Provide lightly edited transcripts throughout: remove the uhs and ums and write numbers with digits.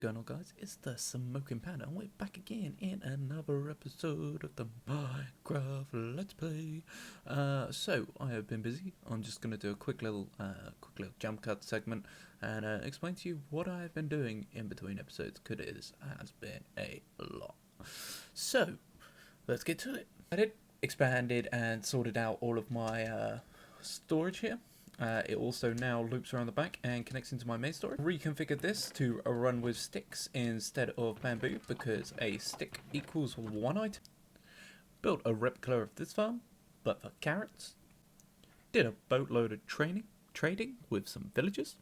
Going on, guys? It's the Smoking Panda, and we're back again in another episode of the Minecraft Let's Play. So I have been busy. I'm just gonna do a quick little jump cut segment and explain to you what I have been doing in between episodes, because it has been a lot. So let's get to it. I did expanded and sorted out all of my storage here. It also now loops around the back and connects into my main storage. Reconfigured this to run with sticks instead of bamboo because a stick equals one item. Built a replica of this farm, but for carrots. Did a boatload of trading with some villagers.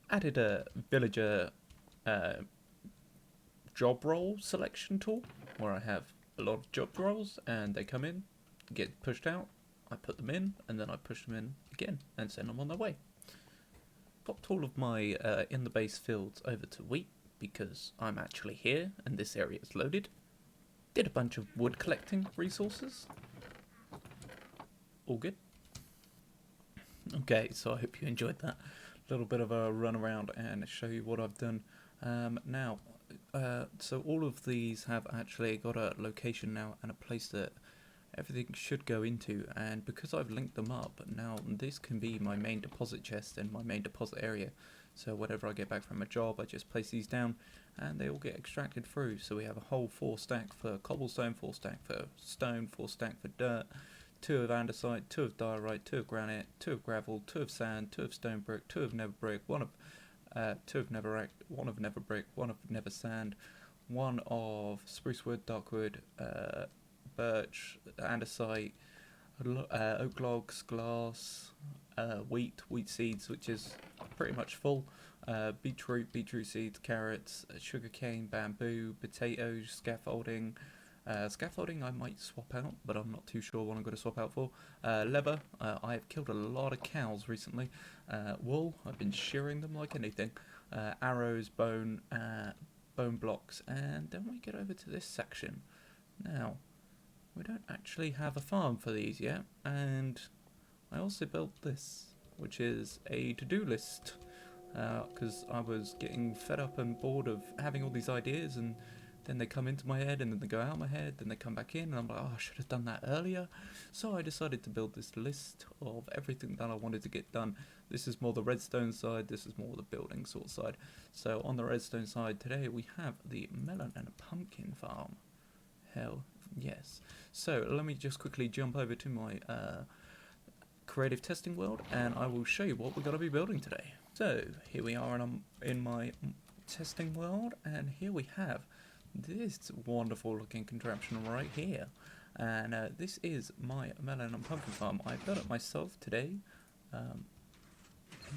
Added a villager job role selection tool where I have a lot of job roles and they come in, get pushed out. I put them in, and then I push them in again and send them on their way. Popped all of my in the base fields over to wheat because I'm actually here and this area is loaded. Did a bunch of wood collecting resources. All good. Okay, so I hope you enjoyed that little bit of a run around and show you what I've done. So all of these have actually got a location now and a place that everything should go into, and because I've linked them up now, this can be my main deposit chest and my main deposit area. So whenever I get back from a job, I just place these down and they all get extracted through. So we have a whole 4 stack for cobblestone, 4 stack for stone, 4 stack for dirt, 2 of andesite, 2 of diorite, 2 of granite, 2 of gravel, 2 of sand, 2 of stone brick, 2 of nether brick, 1 of 2 of netherrack, 1 of nether brick, 1 of nether sand, 1 of spruce wood, dark wood, birch, andesite, oak logs, glass, wheat seeds, which is pretty much full, beetroot seeds, carrots, sugarcane, bamboo, potatoes, scaffolding. Scaffolding I might swap out, but I'm not too sure what I'm going to swap out for. Leather, I have killed a lot of cows recently. Wool, I've been shearing them like anything. Arrows, bone blocks, and then we get over to this section. Now, we don't actually have a farm for these yet, and I also built this, which is a to-do list, because I was getting fed up and bored of having all these ideas, and then they come into my head, and then they go out of my head, then they come back in, and I'm like, oh, I should have done that earlier. So I decided to build this list of everything that I wanted to get done. This is more the redstone side, this is more the building sort of side. So on the redstone side today, we have the melon and pumpkin farm. Hell yes. So let me just quickly jump over to my creative testing world and I will show you what we're going to be building today. So here we are in my testing world, and here we have this wonderful looking contraption right here, and this is my melon and pumpkin farm. I built it myself today.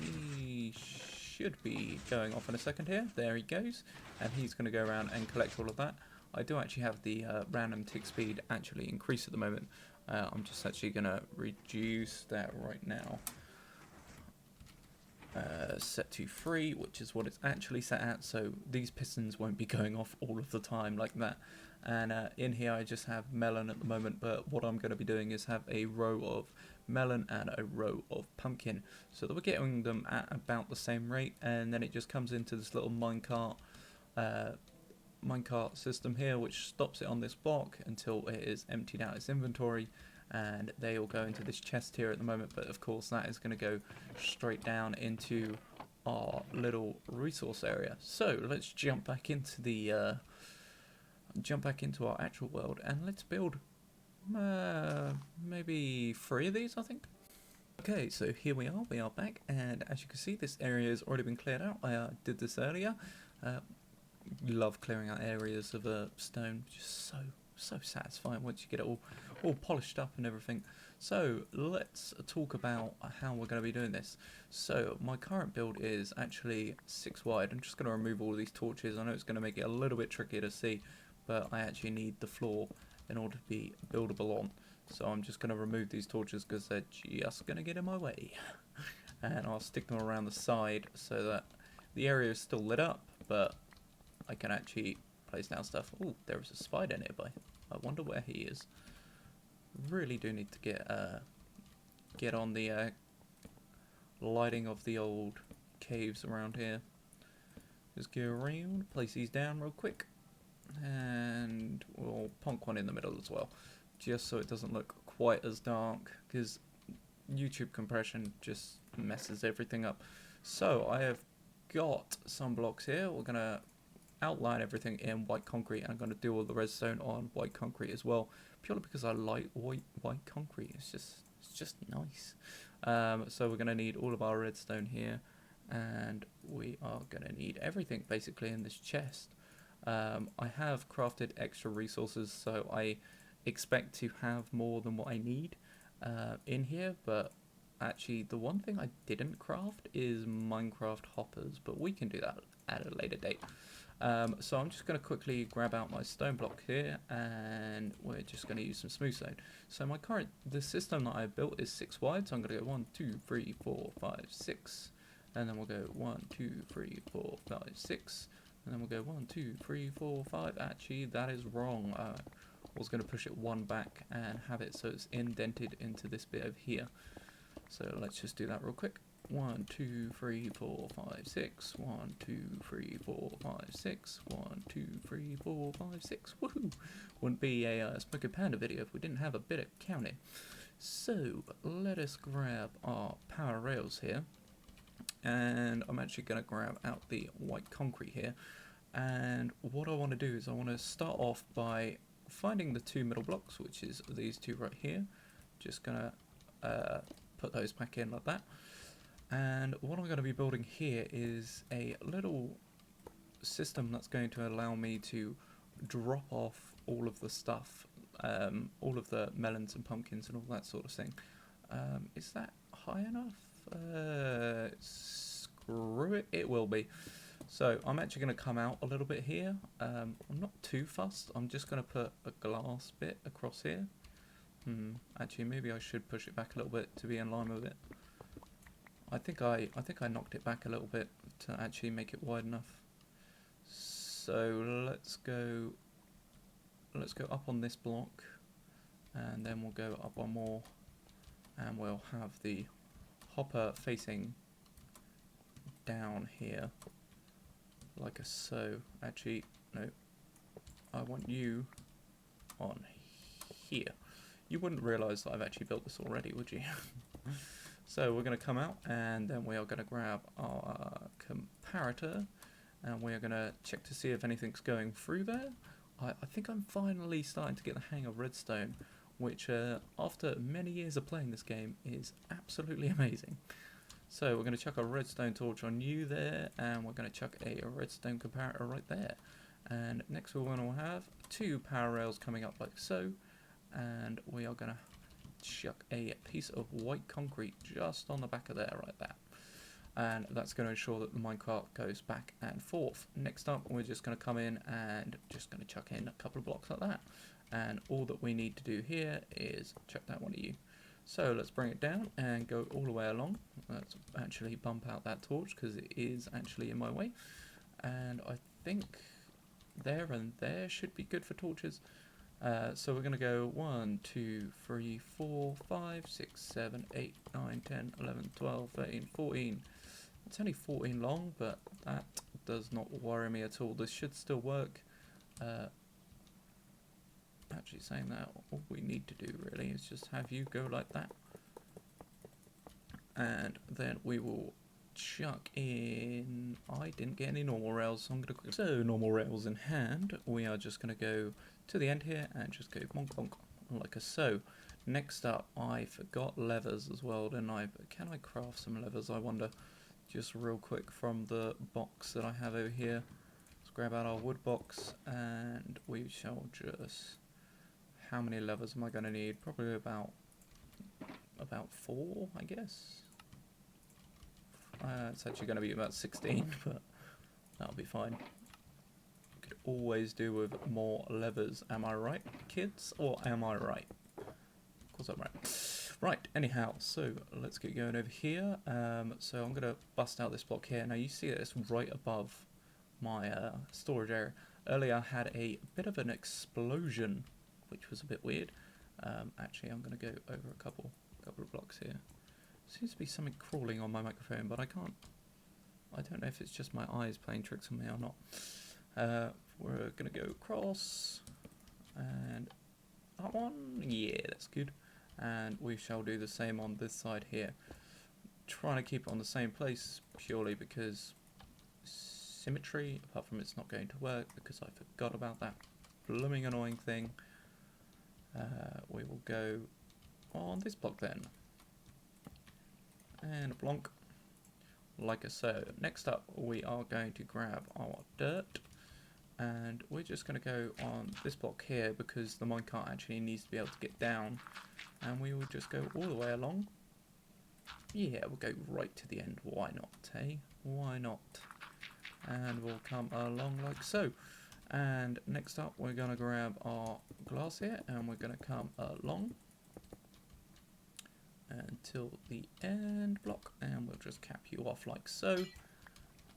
He should be going off in a second here. There he goes, and he's going to go around and collect all of that. I do actually have the random tick speed actually increased at the moment. I'm just actually going to reduce that right now. Set to 3, which is what it's actually set at, so these pistons won't be going off all of the time like that. And in here I just have melon at the moment, but what I'm going to be doing is have a row of melon and a row of pumpkin, so that we're getting them at about the same rate, and then it just comes into this little minecart system here, which stops it on this block until it is emptied out its inventory, and they all go into this chest here at the moment. But of course that is going to go straight down into our little resource area. So let's jump back into the our actual world, and let's build maybe 3 of these, I think. Okay, so here we are back, and as you can see, this area has already been cleared out. I did this earlier. Love clearing out areas of stone, just so satisfying once you get it all polished up and everything. So let's talk about how we're going to be doing this. So my current build is actually 6 wide. I'm just going to remove all of these torches. I know it's going to make it a little bit trickier to see, but I actually need the floor in order to be buildable on. So I'm just going to remove these torches because they're just going to get in my way. And I'll stick them around the side so that the area is still lit up, but I can actually place down stuff. Oh, there is a spider nearby. I wonder where he is. Really do need to get on the lighting of the old caves around here. Just go around, place these down real quick, and we'll plonk one in the middle as well, just so it doesn't look quite as dark, because YouTube compression just messes everything up. So I have got some blocks here. We're gonna outline everything in white concrete, and I'm gonna do all the redstone on white concrete as well, purely because I like white concrete. It's just nice. So we're gonna need all of our redstone here, and we are gonna need everything basically in this chest. I have crafted extra resources, so I expect to have more than what I need in here, but actually the one thing I didn't craft is Minecraft hoppers, but we can do that at a later date. So I'm just going to quickly grab out my stone block here, and we're just going to use some smooth stone. So the system that I built is 6 wide, so I'm going to go 1, 2, 3, 4, 5, 6, and then we'll go 1, 2, 3, 4, 5, 6, and then we'll go 1, 2, 3, 4, 5. Actually, that is wrong. I was going to push it one back and have it so it's indented into this bit over here. So let's just do that real quick. 1, 2, 3, 4, 5, 6. 1, 2, 3, 4, 5, 6. 1, 2, 3, 4, 5, 6. Woohoo! Wouldn't be a Smoking Panda video if we didn't have a bit of counting. So let us grab our power rails here, and I'm actually going to grab out the white concrete here. And what I want to do is I want to start off by finding the 2 middle blocks, which is these 2 right here. Just going to put those back in like that. And what I'm going to be building here is a little system that's going to allow me to drop off all of the stuff, all of the melons and pumpkins and all that sort of thing. Is that high enough? Screw it, it will be. So I'm actually going to come out a little bit here. I'm not too fussed. I'm just going to put a glass bit across here. Actually, maybe I should push it back a little bit to be in line with it. I think I knocked it back a little bit to actually make it wide enough. So let's go up on this block, and then we'll go up one more, and we'll have the hopper facing down here, like a so. Actually, no, I want you on here. You wouldn't realise that I've actually built this already, would you? So we're going to come out, and then we are going to grab our comparator, and we are going to check to see if anything's going through there. I think I'm finally starting to get the hang of redstone, which after many years of playing this game is absolutely amazing. So we're going to chuck a redstone torch on you there, and we're going to chuck a redstone comparator right there. And next we're going to have 2 power rails coming up like so, and we are going to chuck a piece of white concrete just on the back of there like that. And that's going to ensure that the minecart goes back and forth. Next up, we're just going to come in and just going to chuck in a couple of blocks like that. And all that we need to do here is chuck that one at you. So let's bring it down and go all the way along. Let's actually bump out that torch because it is actually in my way. And I think there and there should be good for torches. So we're going to go 1, 2, 3, 4, 5, 6, 7, 8, 9, 10, 11, 12, 13, 14. It's only 14 long, but that does not worry me at all. This should still work. Actually saying that, all we need to do really is just have you go like that. And then we will chuck in... I didn't get any normal rails, so I'm going to... So normal rails in hand, we are just going to go to the end here and just go bonk bonk like a so. Next up, I forgot levers as well, didn't I? But can I craft some levers, I wonder? Just real quick from the box that I have over here. Let's grab out our wood box, and we shall just... How many levers am I going to need? Probably about 4, I guess. It's actually going to be about 16, but that'll be fine. Could always do with more levers. Am I right, kids? Or am I right? Of course I'm right. Right, anyhow, so let's get going over here. So I'm going to bust out this block here. Now you see that it's right above my storage area. Earlier I had a bit of an explosion, which was a bit weird. Actually, I'm going to go over a couple of blocks here. Seems to be something crawling on my microphone, but I can't I don't know if it's just my eyes playing tricks on me or not. We're going to go across, and that one, yeah, that's good. And we shall do the same on this side here. Trying to keep it on the same place purely because symmetry, apart from it's not going to work because I forgot about that blooming annoying thing. We will go on this block then. And a blonk. Like so. Next up we are going to grab our dirt. And we're just going to go on this block here because the minecart actually needs to be able to get down. And we will just go all the way along. Yeah, we'll go right to the end. Why not, eh? Why not? And we'll come along like so. And next up we're going to grab our glass here and we're going to come along until the end block, and we'll just cap you off like so,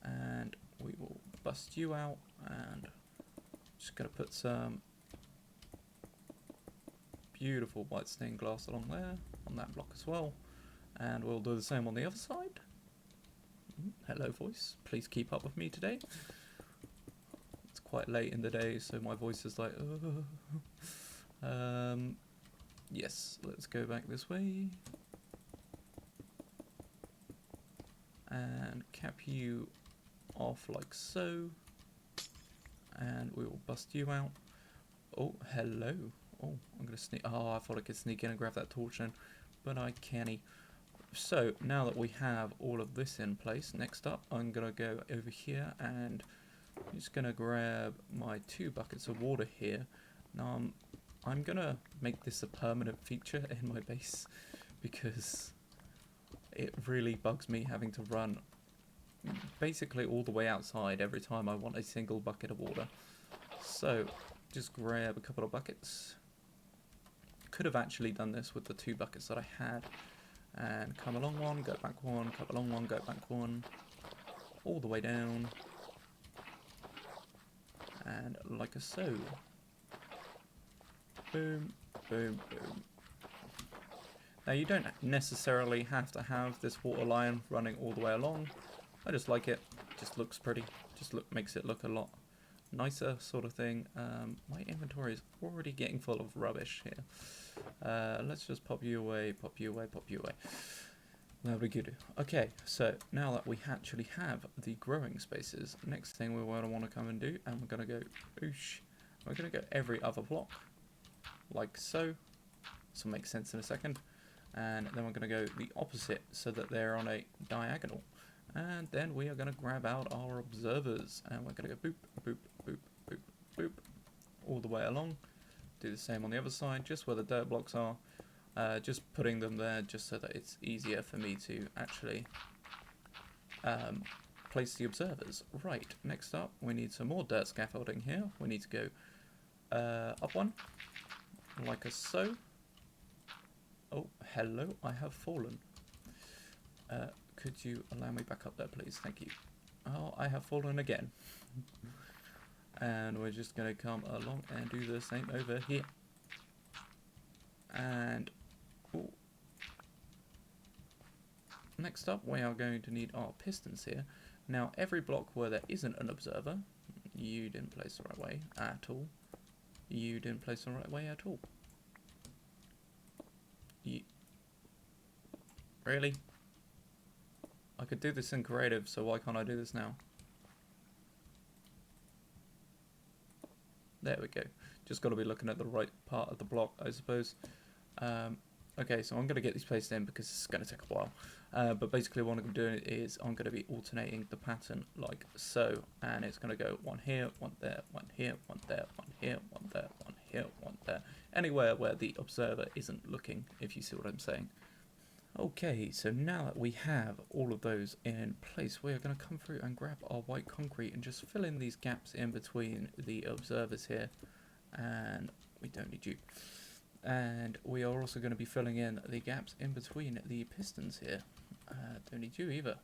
and we will bust you out, and just going to put some beautiful white stained glass along there on that block as well, and we'll do the same on the other side. Hello voice, please keep up with me today. It's quite late in the day, so my voice is like yes, let's go back this way and cap you off like so, and we will bust you out. Oh, hello. Oh, I'm gonna sneak. Oh, I thought I could sneak in and grab that torch then, but I can't. So now that we have all of this in place, next up I'm gonna go over here and I'm just gonna grab my 2 buckets of water here. Now I'm gonna make this a permanent feature in my base because it really bugs me having to run basically all the way outside every time I want a single bucket of water. So just grab a couple of buckets. Could have actually done this with the 2 buckets that I had, and come along one, go back one, come along one, go back one, all the way down, and like so. Boom, boom, boom. Now you don't necessarily have to have this water line running all the way along. I just like it. Just looks pretty. Just makes it look a lot nicer, sort of thing. My inventory is already getting full of rubbish here. Let's just pop you away, pop you away, pop you away. That'll be good. Okay, so now that we actually have the growing spaces, next thing we're going to want to come and do, and we're going to go oosh. We're going to go every other block, like so. This will make sense in a second. And then we're going to go the opposite so that they're on a diagonal. And then we are going to grab out our observers, and we're going to go boop, boop, boop, boop, boop, all the way along. Do the same on the other side, just where the dirt blocks are. Just putting them there just so that it's easier for me to actually place the observers. Right, next up we need some more dirt scaffolding here. We need to go up one, like so. Oh, hello, I have fallen. Could you allow me back up there, please? Thank you. Oh, I have fallen again. And we're just going to come along and do the same over here. And ooh. Next up, we are going to need our pistons here. Now, every block where there isn't an observer, you didn't place the right way at all. You didn't place the right way at all. Really? I could do this in creative, so why can't I do this now? There we go. Just got to be looking at the right part of the block, I suppose. Okay, so I'm going to get these placed in because it's going to take a while. But basically what I'm doing is I'm going to be alternating the pattern like so. And it's going to go one here, one there, one here, one there, one here, one there, one here, one there. Anywhere where the observer isn't looking, if you see what I'm saying. Okay, so now that we have all of those in place, we are going to come through and grab our white concrete and just fill in these gaps in between the observers here. And we don't need you. And we are also going to be filling in the gaps in between the pistons here. Don't need you either.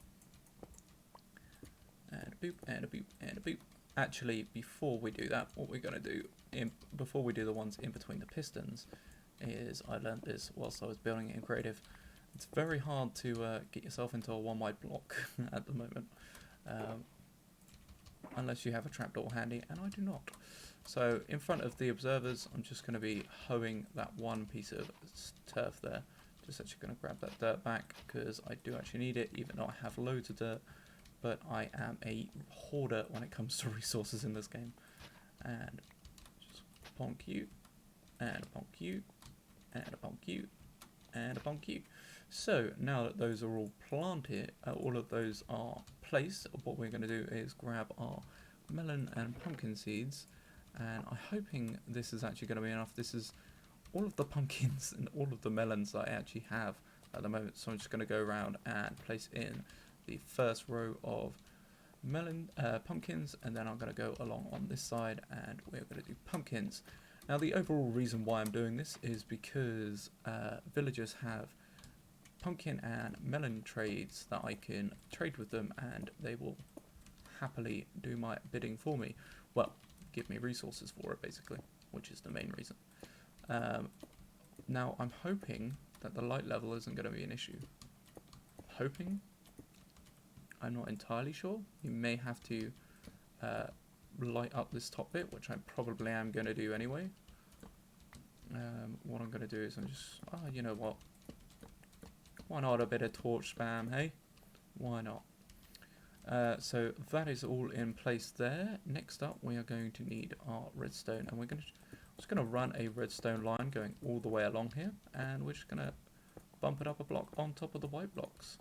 And a boop, and a boop, and a boop. Actually, before we do that, what we're going to do, before we do the ones in between the pistons, is I learned this whilst I was building it in creative. It's very hard to get yourself into a one wide block at the moment. unless you have a trapdoor handy, and I do not. So in front of the observers, I'm just going to be hoeing that one piece of turf there. Just actually going to grab that dirt back because I do actually need it, even though I have loads of dirt. But I am a hoarder when it comes to resources in this game. And just bonk you, and a bonk you, and a bonk you, and a bonk you. So now that those are all planted, all of those are placed, what we're going to do is grab our melon and pumpkin seeds. And I'm hoping this is actually going to be enough. This is all of the pumpkins and all of the melons that I actually have at the moment. So I'm just going to go around and place in the first row of pumpkins, and then I'm going to go along on this side and we're going to do pumpkins. Now the overall reason why I'm doing this is because villagers have pumpkin and melon trades that I can trade with them, and they will happily do my bidding for me. Well, give me resources for it basically, which is the main reason. Now I'm hoping that the light level isn't going to be an issue. Hoping? I'm not entirely sure. You may have to light up this top bit, which I probably am going to do anyway. What I'm going to do is I'm just, you know what? Why not a bit of torch spam, hey? Why not? So that is all in place there. Next up, we are going to need our redstone, and we're just going to run a redstone line going all the way along here, and we're just going to bump it up a block on top of the white blocks,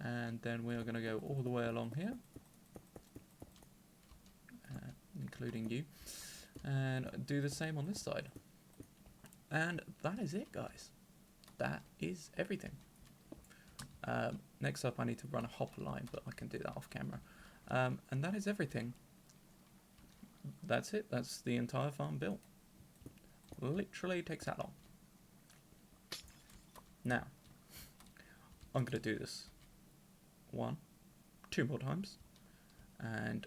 and then we are going to go all the way along here, including you, and do the same on this side. And that is it, guys. That is everything. Next up I need to run a hopper line, but I can do that off camera. And that is everything. That's it. That's the entire farm built. Literally takes that long. Now, I'm going to do this 1, 2 more times. And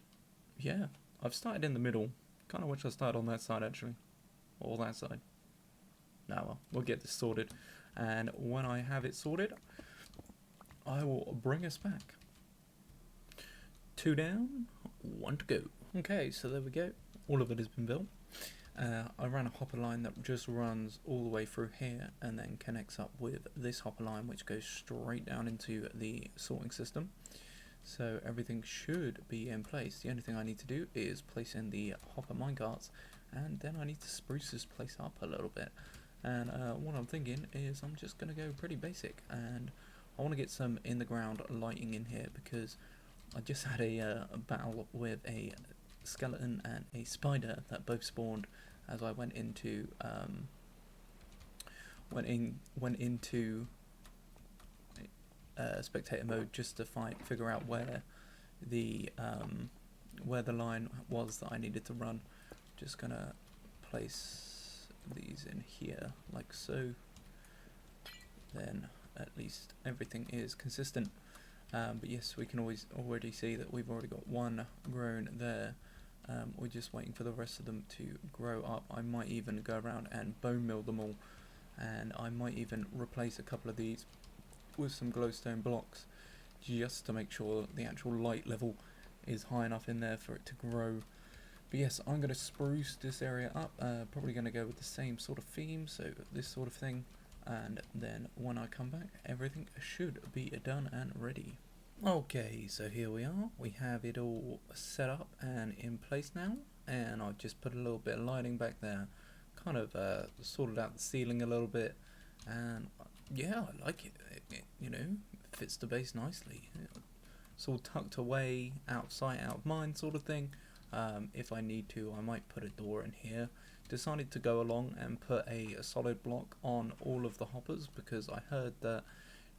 yeah, I've started in the middle. Kind of wish I started on that side actually. Or that side. Now, well, we'll get this sorted. And when I have it sorted, I will bring us back. 2 down, 1 to go. Okay, so there we go. All of it has been built. I ran a hopper line that just runs all the way through here and then connects up with this hopper line, which goes straight down into the sorting system. So everything should be in place. The only thing I need to do is place in the hopper minecarts, and then I need to spruce this place up a little bit. And what I'm thinking is I'm just going to go pretty basic, and I want to get some in the ground lighting in here because I just had a battle with a skeleton and a spider that both spawned as I went into spectator mode just to figure out where the line was that I needed to run. Just gonna place these in here like so, then at least everything is consistent. But yes, we can already see that we've already got one grown there. We're just waiting for the rest of them to grow up. I might even go around and bone mill them all, and I might even replace a couple of these with some glowstone blocks just to make sure the actual light level is high enough in there for it to grow. But yes, I'm going to spruce this area up, probably going to go with the same sort of theme, so this sort of thing, and then when I come back everything should be done and ready. Okay, so here we are, we have it all set up and in place now, and I've just put a little bit of lighting back there, kind of sorted out the ceiling a little bit, and yeah, I like it, you know, fits the base nicely. It's all tucked away, out of sight, out of mind sort of thing. If I need to, I might put a door in here. Decided to go along and put a solid block on all of the hoppers because I heard that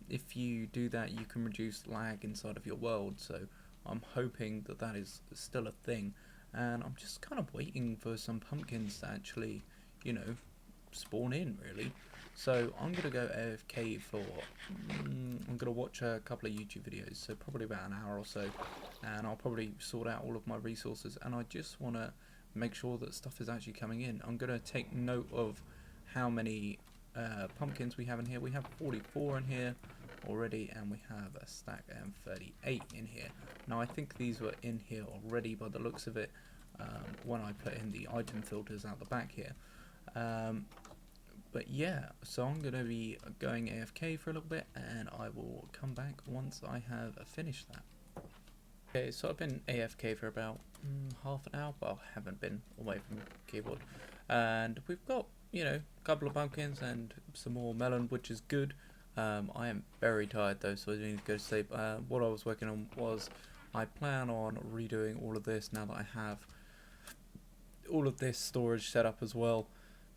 if you do that you can reduce lag inside of your world, so I'm hoping that that is still a thing, and I'm just kind of waiting for some pumpkins to actually, you know, spawn in really. So I'm going to go AFK for, I'm going to watch a couple of YouTube videos, so probably about an hour or so, and I'll probably sort out all of my resources, and I just want to make sure that stuff is actually coming in. I'm going to take note of how many pumpkins we have in here. We have 44 in here, already, and we have a stack and 38 in here. Now I think these were in here already by the looks of it, when I put in the item filters out the back here. But yeah, so I'm going to be going AFK for a little bit, and I will come back once I have finished that. Okay, so I've been AFK for about half an hour, well, I haven't been away from the keyboard. And we've got, you know, a couple of pumpkins and some more melon, which is good. I am very tired though, so I need to go to sleep. What I was working on was, I plan on redoing all of this now that I have all of this storage set up as well,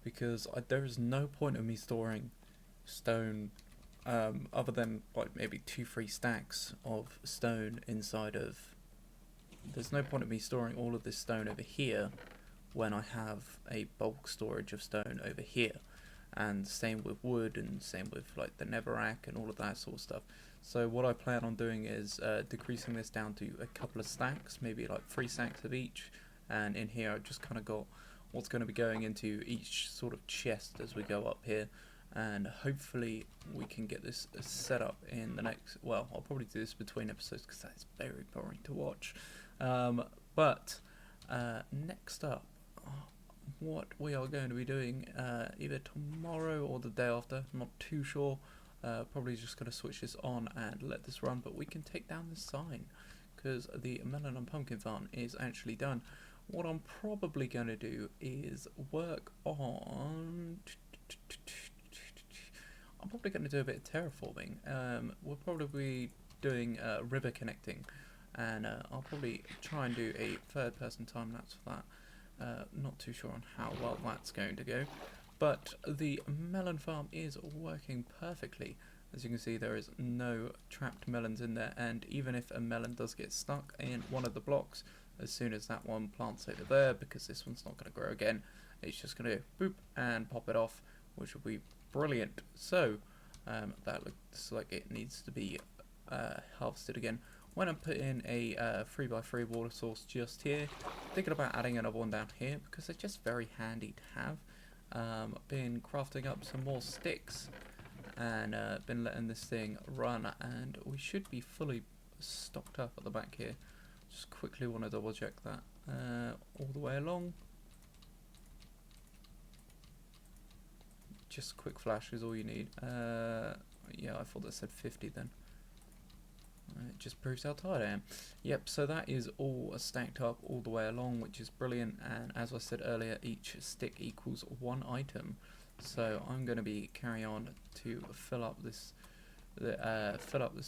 because there is no point of me storing stone other than like maybe 2-3 stacks of stone inside of. There's no point of me storing all of this stone over here when I have a bulk storage of stone over here, and same with wood, and same with like the netherrack and all of that sort of stuff. So what I plan on doing is decreasing this down to a couple of stacks, maybe like 3 stacks of each, and in here I've just kind of got what's going to be going into each sort of chest as we go up here, and hopefully we can get this set up in the next, well, I'll probably do this between episodes because that's very boring to watch. But next up, what we are going to be doing either tomorrow or the day after, I'm not too sure. Probably just going to switch this on and let this run, but we can take down this sign because the melon and pumpkin farm is actually done. What I'm probably going to do is work on, I'm probably going to do a bit of terraforming. We'll probably be doing river connecting, and I'll probably try and do a third person time lapse for that. Not too sure on how well that's going to go, but the melon farm is working perfectly. As you can see, there is no trapped melons in there, and even if a melon does get stuck in one of the blocks, as soon as that one plants over there, because this one's not going to grow again, it's just going to boop and pop it off, which will be brilliant. So that looks like it needs to be harvested again. When I put in a 3x3 water source just here, thinking about adding another one down here because they're just very handy to have. Been crafting up some more sticks and been letting this thing run, and we should be fully stocked up at the back here. Just quickly want to double check that all the way along. Just a quick flash is all you need. Yeah, I thought that said 50 then. It just proves how tired I am. Yep, so that is all stacked up all the way along, which is brilliant, and as I said earlier, each stick equals 1 item. So I'm going to be carrying on to fill up this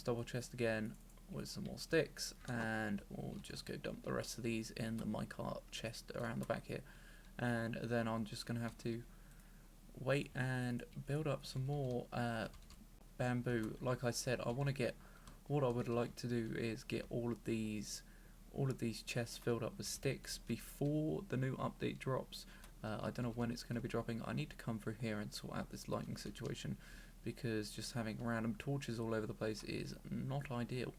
double chest again with some more sticks, and we'll just go dump the rest of these in the minecart chest around the back here, and then I'm just going to have to wait and build up some more bamboo. Like I said, I want to get, what I would like to do is get all of these chests filled up with sticks before the new update drops. I don't know when it's going to be dropping. I need to come through here and sort out this lighting situation, because just having random torches all over the place is not ideal.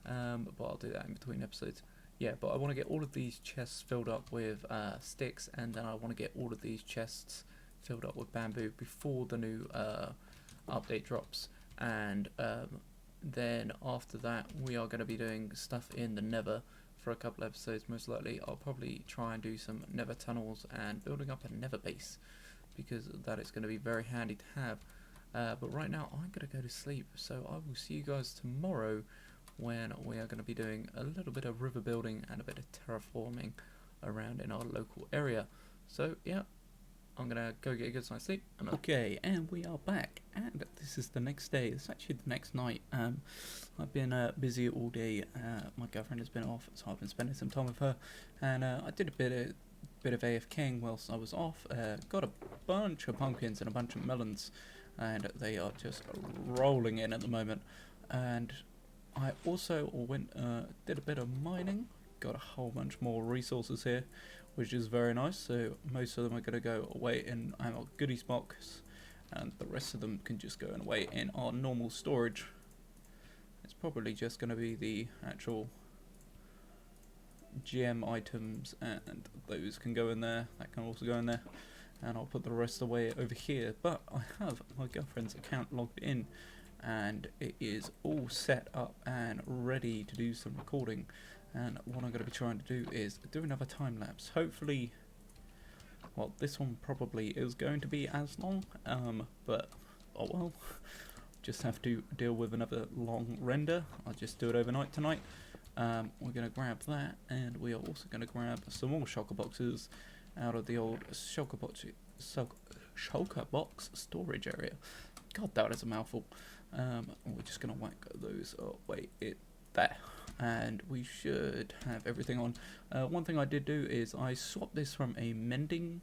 But I'll do that in between episodes. Yeah, but I want to get all of these chests filled up with sticks, and then I want to get all of these chests filled up with bamboo before the new update drops. And then after that, we are going to be doing stuff in the nether for a couple episodes, most likely. I'll probably try and do some nether tunnels and building up a nether base, because that is going to be very handy to have. But right now, I'm going to go to sleep, so I will see you guys tomorrow when we are going to be doing a little bit of river building and a bit of terraforming around in our local area. So yeah, I'm going to go get a good night's sleep. Okay, and we are back, and this is the next day. It's actually the next night. I've been busy all day. My girlfriend has been off, so I've been spending some time with her, and I did a bit of AFKing whilst I was off. Got a bunch of pumpkins and a bunch of melons, and they are just rolling in at the moment. And I also went did a bit of mining, got a whole bunch more resources here, which is very nice. So most of them are going to go away in our goodies box, and the rest of them can just go away in our normal storage. It's probably just going to be the actual GM items, and those can go in there, that can also go in there, and I'll put the rest away over here. But I have my girlfriend's account logged in, and it is all set up and ready to do some recording. And what I'm going to be trying to do is do another time lapse. Hopefully, well, this one probably is going to be as long, but oh well. Just have to deal with another long render. I'll just do it overnight tonight. We're going to grab that, and we are also going to grab some more shulker boxes out of the old shulker box storage area. God, that is a mouthful. We're just going to whack those away there, and we should have everything on. One thing I did do is I swapped this from a mending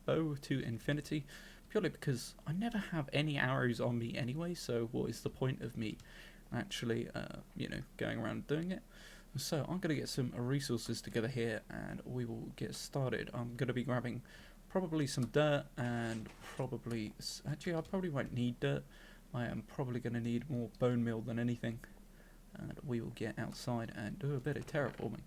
bow to infinity, purely because I never have any arrows on me anyway, so what is the point of me actually, going around doing it? So I'm going to get some resources together here, and we will get started. I'm going to be grabbing probably some dirt, and actually I probably won't need dirt. I am probably going to need more bone meal than anything, and we will get outside and do a bit of terraforming.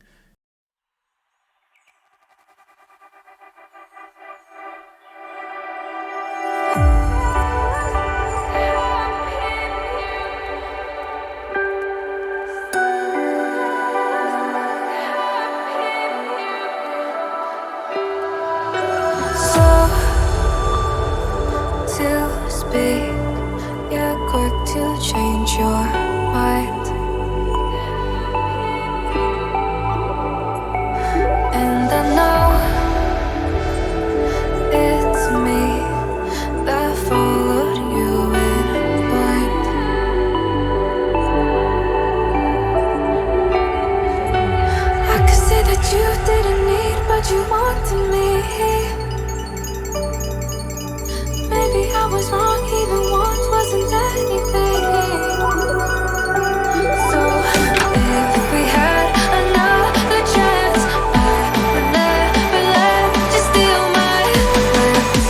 To speak, you're quick to change your mind, and I know it's me that followed you in blind. I could say that you didn't need, but you wanted me. Maybe I was wrong, even once wasn't anything. So if we had another chance, I would never let you steal my plans.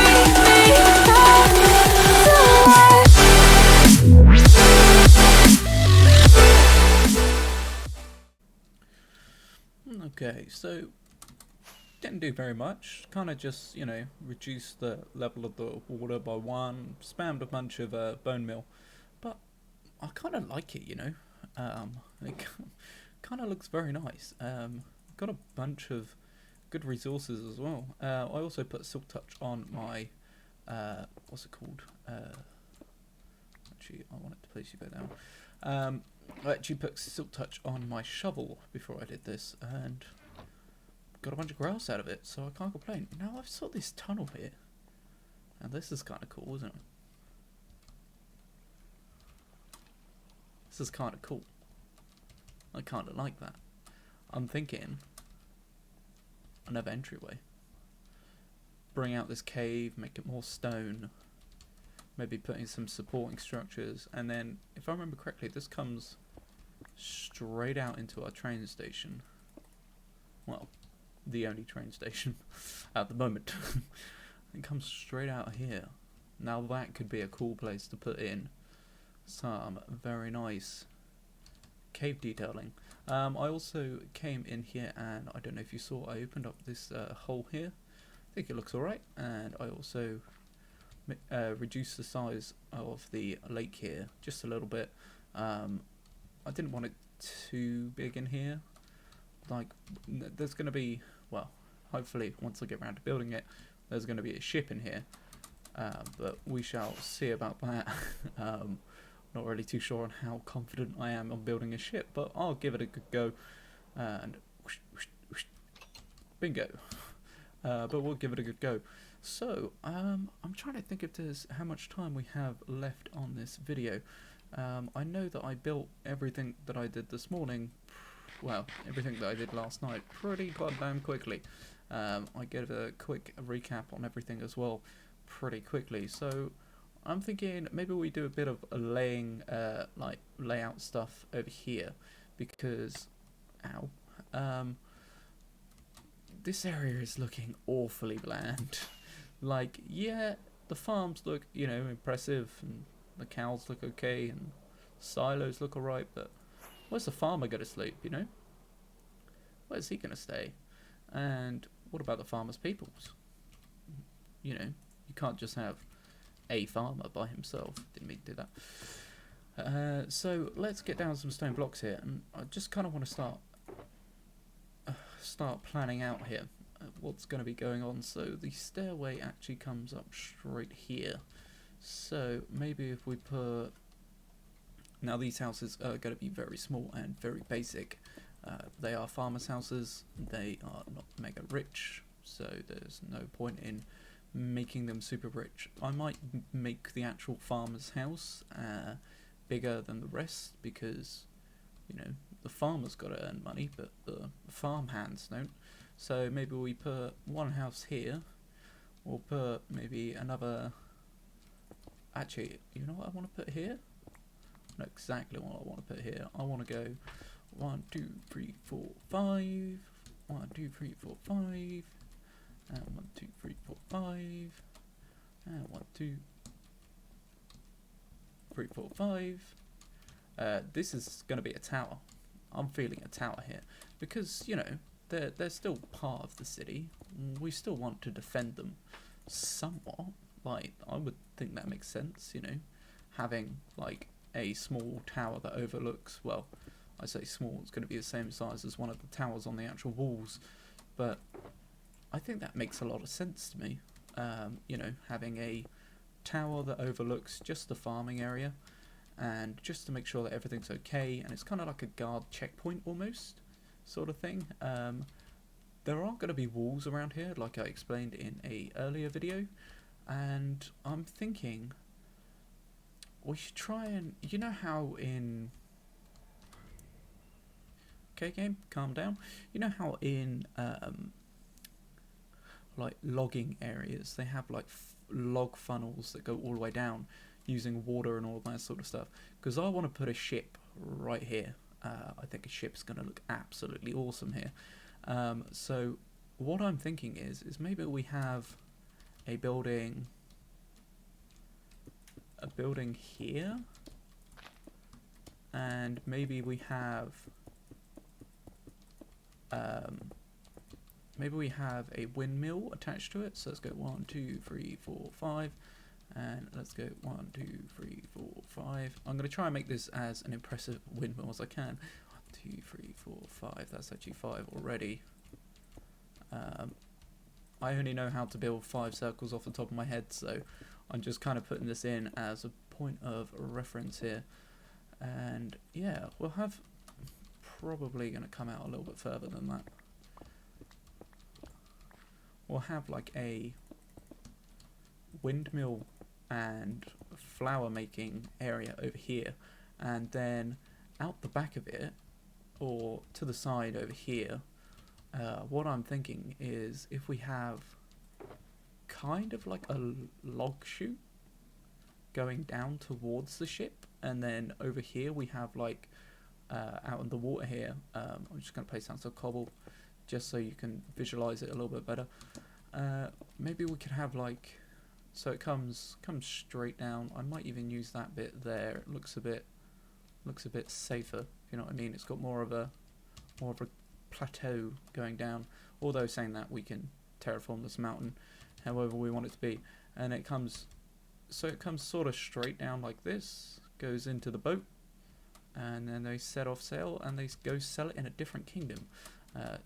Bring me back to life. Okay, so didn't do very much. Kind of just, reduced the level of the water by 1, spammed a bunch of bone meal, but I kind of like it, it kind of looks very nice. Got a bunch of good resources as well. I also put Silk Touch on my, what's it called? Actually, I wanted to place you better down. I actually put Silk Touch on my shovel before I did this, and got a bunch of grass out of it, so I can't complain. Now I've saw this tunnel here, and this is kind of cool, isn't it? This is kind of cool. I kind of like that. I'm thinking another entryway. Bring out this cave, make it more stone, maybe putting some supporting structures, and then, if I remember correctly, this comes straight out into our train station. Well, the only train station at the moment. It comes straight out here. Now that could be a cool place to put in some very nice cave detailing. I also came in here, and I don't know if you saw, I opened up this hole here. I think it looks alright, and I also reduced the size of the lake here just a little bit. I didn't want it too big in here. Like, there's going to be, well, hopefully once I get around to building it, there's going to be a ship in here, but we shall see about that. Not really too sure on how confident I am on building a ship, but I'll give it a good go, and whoosh, whoosh, whoosh, bingo. But we'll give it a good go. So, I'm trying to think if there's how much time we have left on this video. I know that I built everything that I did this morning, well, everything that I did last night, pretty goddamn quickly. I gave a quick recap on everything as well, pretty quickly. So I'm thinking maybe we do a bit of laying, like layout stuff over here, because, this area is looking awfully bland. Like, yeah, the farms look, impressive, and the cows look okay, and silos look alright, but where's the farmer going to sleep, Where's he going to stay? And what about the farmer's peoples? You can't just have a farmer by himself. Didn't mean to do that. So let's get down some stone blocks here, and I just kind of want to start planning out here what's going to be going on. So the stairway actually comes up straight here. So maybe if we put, now these houses are going to be very small and very basic. They are farmers' houses. They are not mega rich, so there's no point in making them super rich. I might make the actual farmer's house bigger than the rest, because, you know, the farmer's got to earn money, but the farm hands don't. So maybe we put one house here. We'll put maybe another. Actually, you know what I want to put here? I know exactly what I want to put here. I want to go 1, 2, 3, 4, 5. 1, 2, 3, 4, 5. And 1, 2, 3, 4, 5. And 1, 2, 3, 4, 5. This is going to be a tower. I'm feeling a tower here because, you know, they're still part of the city. We still want to defend them somewhat. Like, I would think that makes sense, you know, having like a small tower that overlooks, well, I say small, it's going to be the same size as one of the towers on the actual walls, but I think that makes a lot of sense to me. You know, having a tower that overlooks just the farming area, and just to make sure that everything's okay, and it's kind of like a guard checkpoint almost, sort of thing. There are going to be walls around here, like I explained in a earlier video, and I'm thinking we should try and, you know how in, okay game, calm down, you know how in like logging areas they have like log funnels that go all the way down using water and all that sort of stuff, because I want to put a ship right here. I think a ship's going to look absolutely awesome here. So what I'm thinking is maybe we have a building here, and maybe we have a windmill attached to it. So let's go 1, 2, 3, 4, 5, and let's go 1, 2, 3, 4, 5. I'm going to try and make this as an impressive windmill as I can. 1, 2, 3, 4, 5. That's actually 5 already. I only know how to build 5 circles off the top of my head, so I'm just kind of putting this in as a point of reference here. And yeah, we'll have probably going to come out a little bit further than that. We'll have like a windmill and flour making area over here, and then out the back of it, or to the side over here, what I'm thinking is if we have kind of like a log chute going down towards the ship, and then over here we have like out in the water here, I'm just going to place down some cobble just so you can visualize it a little bit better. Maybe we could have like, so it comes straight down. I might even use that bit there. It looks a bit safer, if you know what I mean. It's got more of a plateau going down, although saying that we can terraform this mountain however we want it to be. And it comes sort of straight down like this, goes into the boat, and then they set off sail and they go sell it in a different kingdom.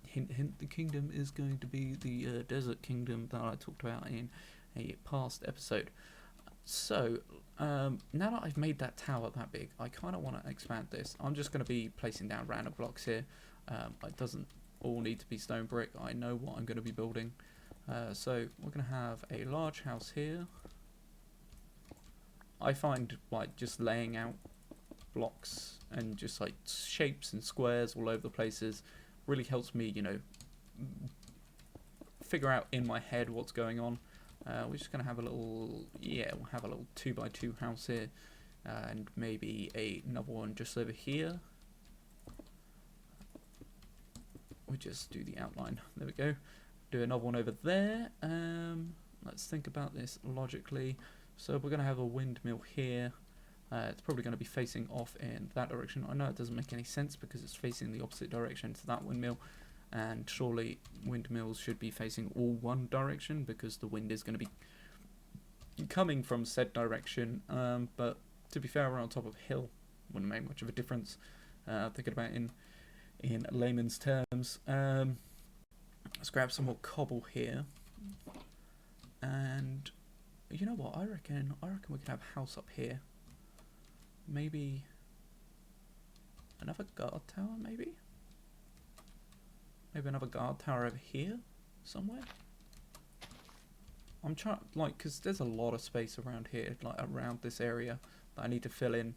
Hint hint, the kingdom is going to be the desert kingdom that I talked about in a past episode. So now that I've made that tower that big, I kind of want to expand this. I'm just going to be placing down random blocks here. It doesn't all need to be stone brick. I know what I'm going to be building. So we're going to have a large house here. I find like just laying out blocks and just like shapes and squares all over the places really helps me, you know, figure out in my head what's going on. We're just going to have a little, we'll have a little 2x2 house here, and maybe another one just over here. We just do the outline. There we go. Do another one over there. Let's think about this logically. So we're going to have a windmill here. It's probably going to be facing off in that direction. I know it doesn't make any sense because it's facing the opposite direction to that windmill, and surely windmills should be facing all one direction because the wind is going to be coming from said direction, but to be fair, we're on top of a hill, wouldn't make much of a difference. Thinking about it in layman's terms. Let's grab some more cobble here, and you know what? I reckon we could have a house up here. Maybe another guard tower, maybe another guard tower over here somewhere. I'm trying, like, because there's a lot of space around here, like around this area, that I need to fill in,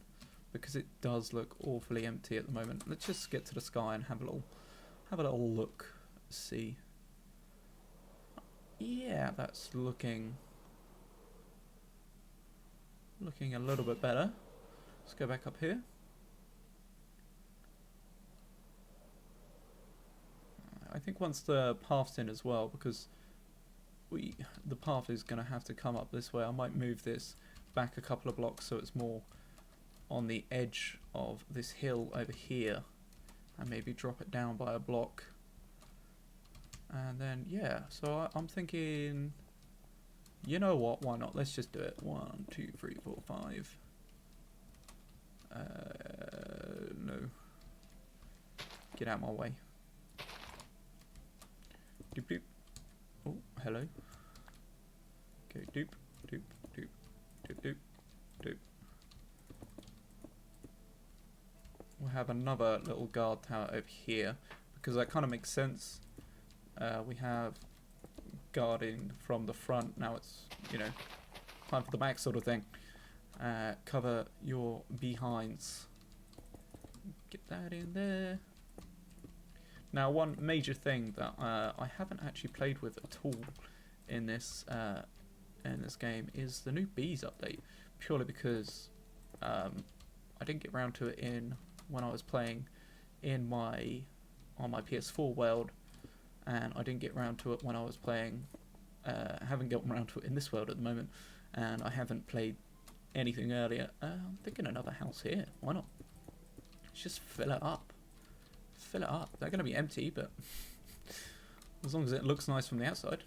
because it does look awfully empty at the moment. Let's just get to the sky and have a little look, see. Yeah, that's looking a little bit better. Let's go back up here. I think once the path's in as well, because the path is going to have to come up this way. I might move this back a couple of blocks so it's more on the edge of this hill over here, and maybe drop it down by a block. And then, yeah, so I'm thinking, you know what, why not? Let's just do it. 1, 2, 3, 4, 5. No. Get out of my way. Doop doop. Oh, hello. Okay, doop, doop, doop, doop, doop, doop. We'll have another little guard tower over here, because that kind of makes sense. We have guarding from the front, now it's, you know, time for the back sort of thing. Cover your behinds. Get that in there. Now, one major thing that I haven't actually played with at all in this game is the new bees update, purely because I didn't get around to it when I was playing on my PS4 world, and I didn't get around to it when I was playing. Haven't gotten around to it in this world at the moment, and I haven't played anything earlier. I'm thinking another house here. Why not? Let's just fill it up. Fill it up. They're going to be empty, but as long as it looks nice from the outside,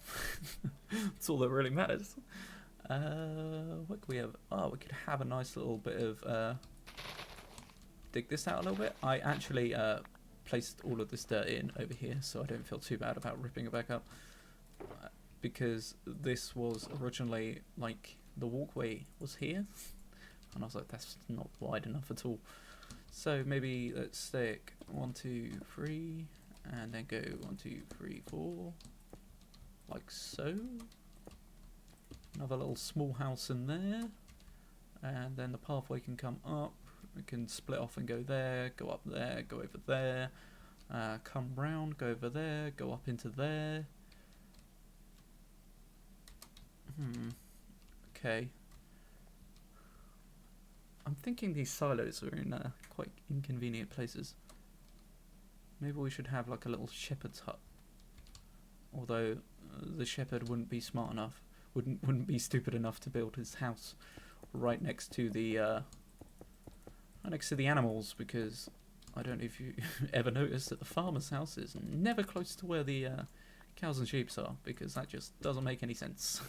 that's all that really matters. What could we have? Oh, we could have a nice little bit of dig this out a little bit. I actually placed all of this dirt in over here, so I don't feel too bad about ripping it back up, because this was originally, like, the walkway was here, and I was like, that's not wide enough at all. So maybe let's stick 1, 2, 3, and then go 1, 2, 3, 4, like so. Another little small house in there, and then the pathway can come up. We can split off and go there, go up there, go over there, come round, go over there, go up into there. Okay. I'm thinking these silos are in quite inconvenient places. Maybe we should have like a little shepherd's hut. Although the shepherd wouldn't be smart enough, wouldn't be stupid enough to build his house right next to the animals, because I don't know if you ever noticed that the farmer's house is never close to where the cows and sheep are, because that just doesn't make any sense.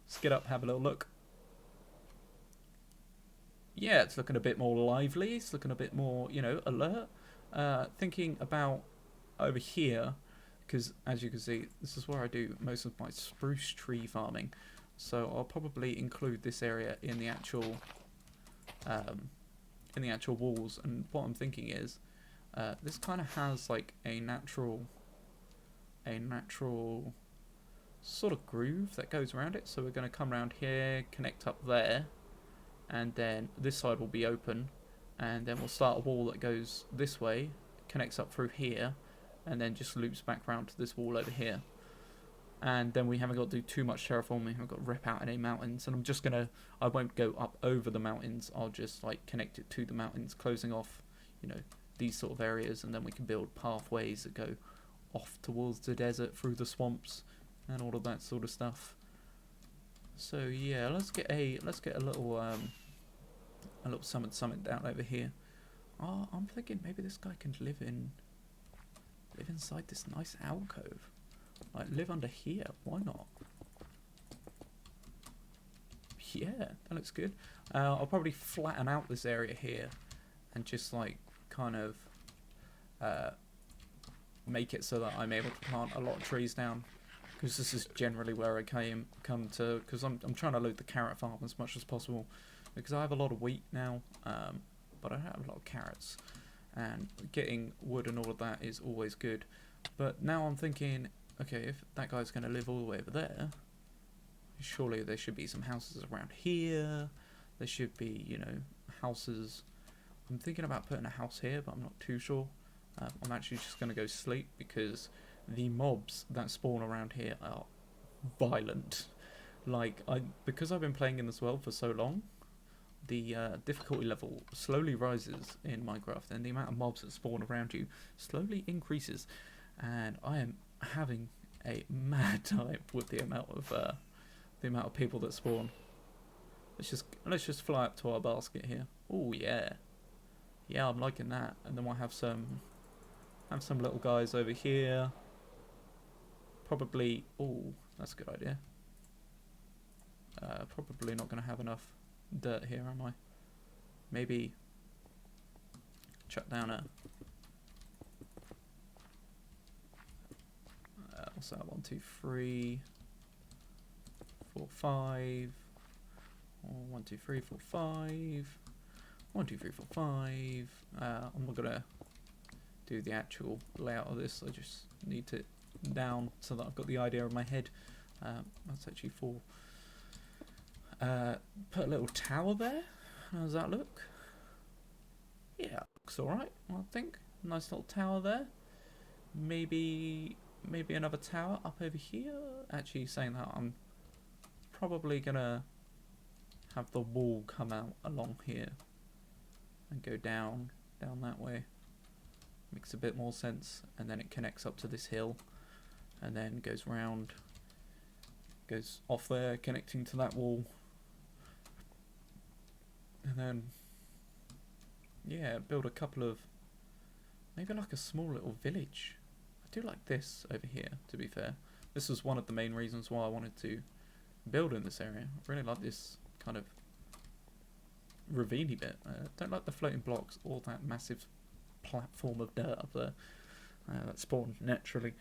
Let's get up, have a little look. Yeah, it's looking a bit more lively. It's looking a bit more, you know, alert. Thinking about over here, because as you can see, this is where I do most of my spruce tree farming. So I'll probably include this area in the actual walls. And what I'm thinking is, this kind of has like a natural sort of groove that goes around it. So we're going to come around here, connect up there, and then this side will be open, and then we'll start a wall that goes this way, connects up through here, and then just loops back round to this wall over here. And then we haven't got to do too much terraforming. I've got to rip out any mountains, and I won't go up over the mountains. I'll just like connect it to the mountains, closing off, you know, these sort of areas, and then we can build pathways that go off towards the desert, through the swamps, and all of that sort of stuff. So yeah, let's get a little summit down over here. Oh, I'm thinking maybe this guy can live inside this nice alcove. Like, live under here, why not? Yeah, that looks good. I'll probably flatten out this area here and just like kind of make it so that I'm able to plant a lot of trees down, because this is generally where I come to, because I'm trying to loot the carrot farm as much as possible, because I have a lot of wheat now, but I don't have a lot of carrots, and getting wood and all of that is always good. But now I'm thinking, okay, if that guy's going to live all the way over there, surely there should be some houses around here. There should be, you know, houses. I'm thinking about putting a house here, but I'm not too sure. I'm actually just going to go sleep, because the mobs that spawn around here are violent. Like, because I've been playing in this world for so long, the difficulty level slowly rises in Minecraft, and the amount of mobs that spawn around you slowly increases, and I am having a mad time with the amount of people that spawn. Let's just fly up to our basket here. Oh yeah, yeah, I'm liking that. And then we'll have some little guys over here. Probably. Oh, that's a good idea. Probably not going to have enough dirt here, am I? Maybe chuck down a. What's that? 1, 2, 3, 4, 5. 1, 2, 3, 4, 5. 1, 2, 3, 4, 5. I'm not gonna do the actual layout of this. I just need it down so that I've got the idea in my head. That's actually 4. Put a little tower there. How does that look? Yeah, looks alright, I think. Nice little tower there. Maybe another tower up over here. Actually, saying that, I'm probably gonna have the wall come out along here and go down that way. Makes a bit more sense. And then it connects up to this hill, and then goes round, goes off there, connecting to that wall. And then, yeah, build a couple of, maybe like a small little village. I do like this over here, to be fair. This was one of the main reasons why I wanted to build in this area. I really like this kind of ravine-y bit. Don't like the floating blocks or that massive platform of dirt up there that spawned naturally.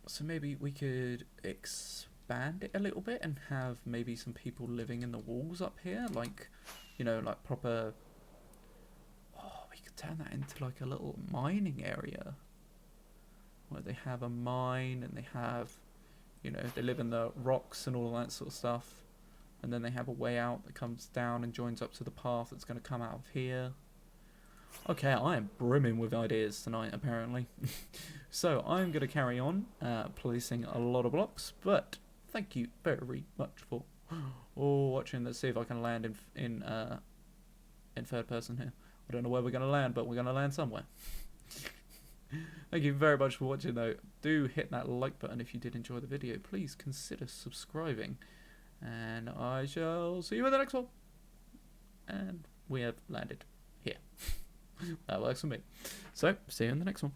So maybe we could expand it a little bit and have maybe some people living in the walls up here, like, you know, like proper. Oh, we could turn that into like a little mining area where they have a mine and they have, you know, they live in the rocks and all that sort of stuff, and then they have a way out that comes down and joins up to the path that's going to come out of here. Okay, I am brimming with ideas tonight, apparently. So I'm going to carry on placing a lot of blocks, but thank you very much for watching. Let's see if I can land in third person here. I don't know where we're going to land, but we're going to land somewhere. Thank you very much for watching, though. Do hit that like button if you did enjoy the video. Please consider subscribing, and I shall see you in the next one. And we have landed here. That works for me. So, see you in the next one.